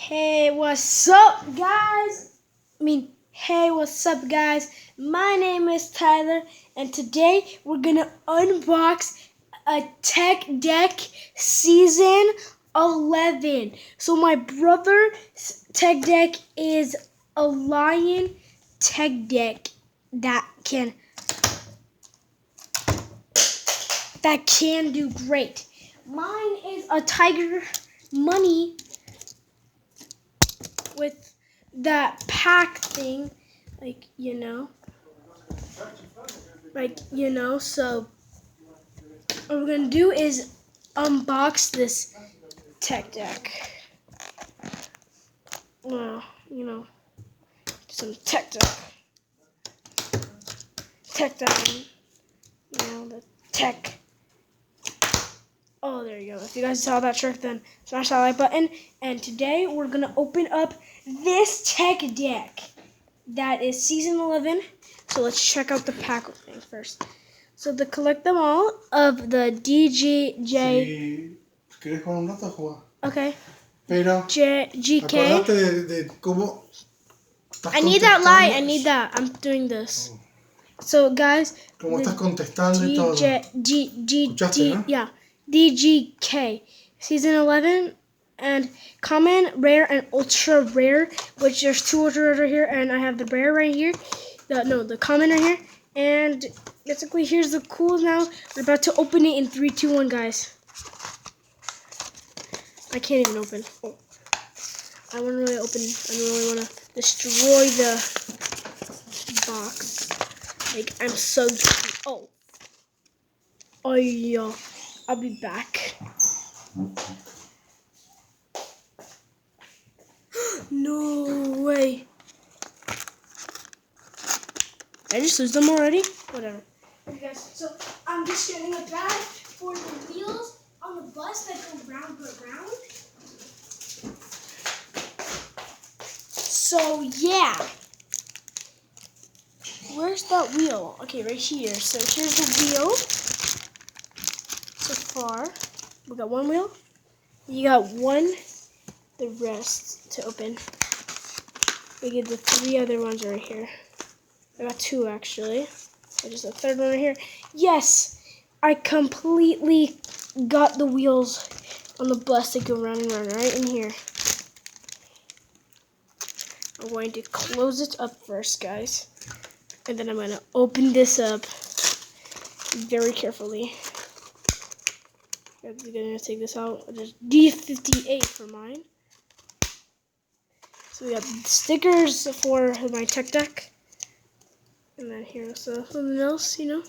Hey, what's up, guys? Hey, what's up, guys? My name is Tyler, and today we're gonna unbox a Teck Deck Season 11. So my brother's Teck Deck is a Lion Teck Deck that can do great. Mine is a Tiger Money with that pack thing, so what we're gonna do is unbox this Teck Deck. Well, some Teck Deck. The Teck. Oh, there you go. If you guys saw that trick, then smash that like button. And today we're gonna open up this Teck Deck that is Season 11. So let's check out the pack opening first. So to collect them all of the DGJ. Si quieres con un rato jugar. Okay. Pero GK. Acuérdate de cómo. I need that light. I need that. I'm doing this. Oh. So guys. Cómo estás contestando y todo. ¿Escuchaste, no? Yeah. DGK. Season 11. And common, rare, and ultra rare, which there's two ultra rares right here, and I have the rare right here. The common right here. And basically, here's the cool now. We're about to open it in 3, 2, 1, guys. I can't even open. Oh. I want to really open. I really want to destroy the box. Like, I'm so. Oh yeah. I'll be back. No way. I just lose them already? Whatever. Okay, guys, so I'm just getting a bag for the wheels on the bus that go round but round. So, yeah. Where's that wheel? Okay, right here. So, here's the wheel. So far, we got one wheel. You got one. The rest to open. We get the 3 other ones right here. I got 2 actually. There's a 3rd one right here. Yes! I completely got the wheels on the bus that go round and round right in here. I'm going to close it up first, guys. And then I'm going to open this up very carefully. I'm going to take this out. There's D58 for mine. So we got stickers for my Teck Deck. And then here's something else, There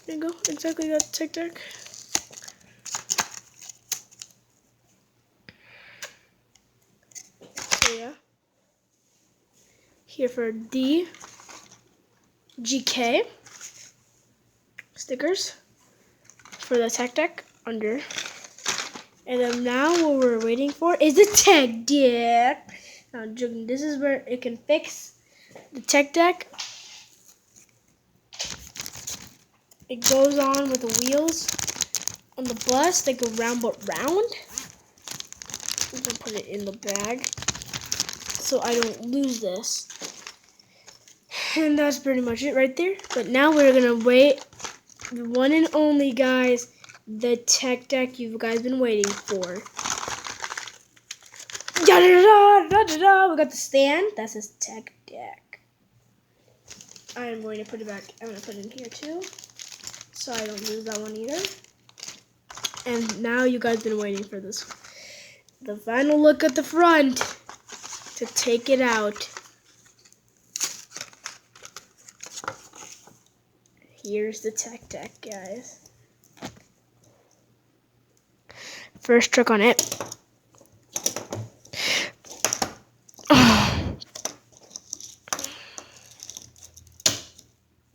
you go. Exactly that Teck Deck. So yeah. Here for D, GK stickers for the Teck Deck under. And then now what we're waiting for is the Teck Deck. Now, this is where it can fix the Teck Deck. It goes on with the wheels on the bus. They go round but round. I'm gonna put it in the bag so I don't lose this. And that's pretty much it right there. But now we're gonna wait. The one and only, guys, the Teck Deck you guys been waiting for. Da, da, da, da, da, da. We got the stand. That's his Teck Deck. I am going to put it back. I'm going to put it in here too, so I don't lose that one either. And now you guys been waiting for this. The final look at the front to take it out. Here's the Teck Deck, guys. First trick on it.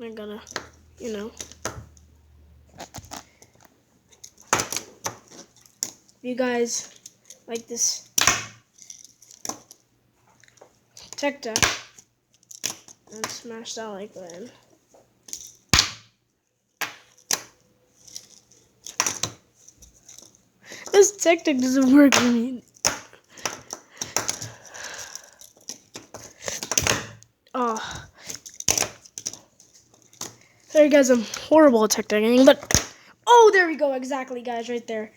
I'm gonna, if you guys like this Teck Deck, then smash that like button. This Teck Deck doesn't work. Sorry guys, I'm horrible at Teck decking, but oh, there we go, exactly guys, right there.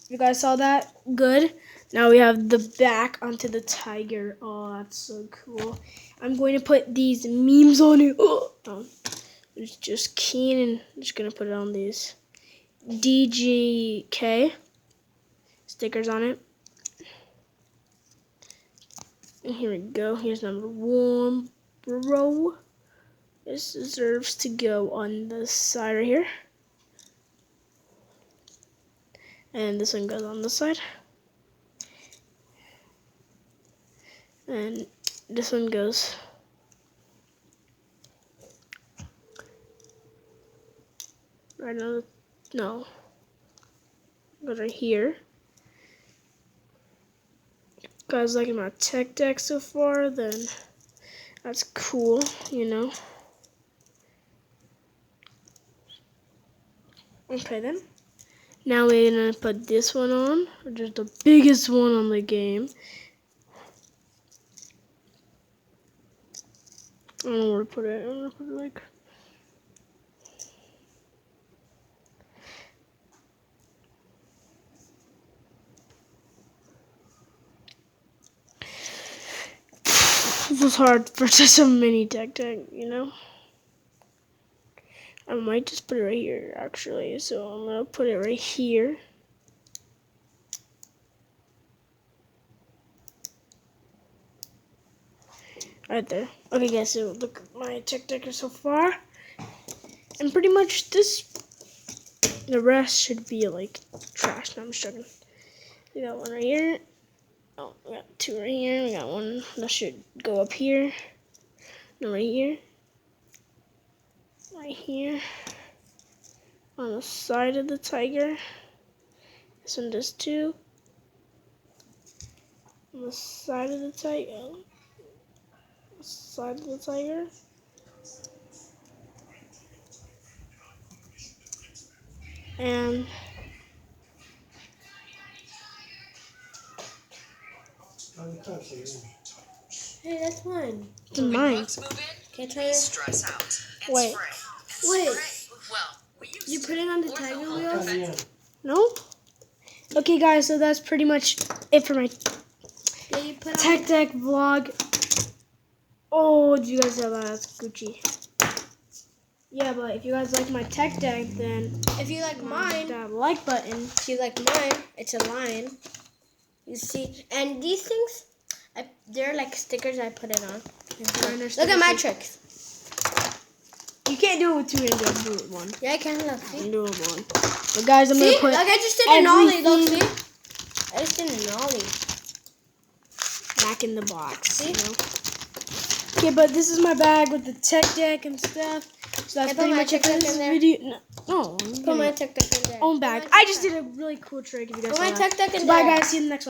You guys saw that? Good. Now we have the back onto the tiger. Oh, that's so cool. I'm going to put these memes on it. Oh, it's just keen and I'm just gonna put it on these DGK stickers on it. And here we go. Here's number 1, bro. This deserves to go on the side right here. And this one goes on the side. And this one goes right on the, no, goes right here. Guys liking my Teck deck so far, then that's cool, you know. Okay then. Now we're gonna put this one on, which is the biggest one on the game. I don't know where to put it. I'm gonna put it like this is hard for such a mini Teck deck, you know. I might just put it right here actually, so I'm gonna put it right here. Right there. Okay guys, so look at my Teck decker so far. And pretty much the rest should be like trash. No, I'm just joking. We got one right here. Oh, we got 2 right here. We got one that should go up here. No, right here. Right here. On the side of the tiger. This one does 2. On the side of the tiger. Side of the tiger. And hey, that's mine. it's mine. Can I try it? Stress out. Wait. Wait. Well, we use You put it on the tiger wheel? No? Okay guys, so that's pretty much it for my Yeah, you put on Teck deck vlog. Oh, did you guys know that? That's Gucci. Yeah, but if you guys like my Teck deck, then if you like hit mine, that like button. if you like mine, it's a lion. You see, and these things, they're like stickers I put it on. Look at my tricks. You can't do it with 2 hands, you have to do it with 1. Yeah, I can. Look. You See? can do it with 1. But guys, I'm See? gonna put Like I just did a nollie. Look, everything see? I just did a nollie. back in the box. See? You know? Okay, but this is my bag with the Teck deck and stuff. So that's I put pretty my much it Teck for deck this in there. video. No, Put my Teck deck in there. own bag. I just did a really cool trick if you guys Put my saw that. Teck deck in So there. bye guys, see you in the next one.